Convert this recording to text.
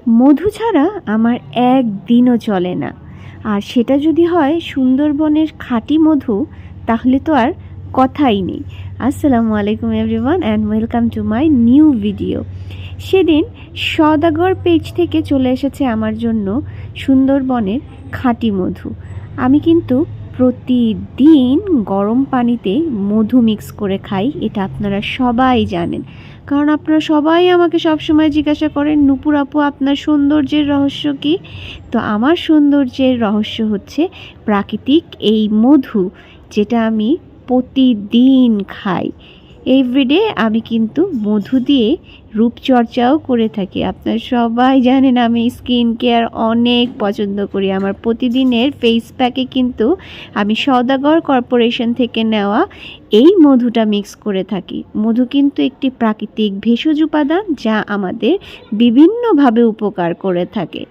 মধু ছাড়া আমার একদিনও চলে না। আর সেটা যদি হয় সুন্দরবনের খাঁটি মধু, তাহলে তো আর কথাই নেই। আসসালামু আলাইকুম everyone and welcome to my new video. সেদিন সওদাগর পেজ থেকে চলে এসেছে আমার জন্য সুন্দরবনের খাঁটি মধু। আমি কিন্তু প্রতিদিন গরম পানিতে মধু মিক্স করে খাই, এটা আপনারা সবাই জানেন। কারণ আপনারা সবাই আমাকে সবসময় জিজ্ঞাসা করেন, নূপুর আপু আপনার সৌন্দর্যের রহস্য কী? তো আমার সৌন্দর্যের রহস্য হচ্ছে প্রাকৃতিক এই মধু, যেটা আমি প্রতিদিন খাই। এভরিডে আমি কিন্তু মধু দিয়ে রূপচর্চাও করে থাকি। আপনারা সবাই জানেন আমি স্কিন কেয়ার অনেক পছন্দ করি। আমার প্রতিদিনের ফেস প্যাকে কিন্তু আমি সওদাগর কর্পোরেশন থেকে নেওয়া এই মধুটা মিক্স করে থাকি। মধু কিন্তু একটি প্রাকৃতিক ভেষজ উপাদান, যা আমাদের বিভিন্নভাবে উপকার করে থাকে।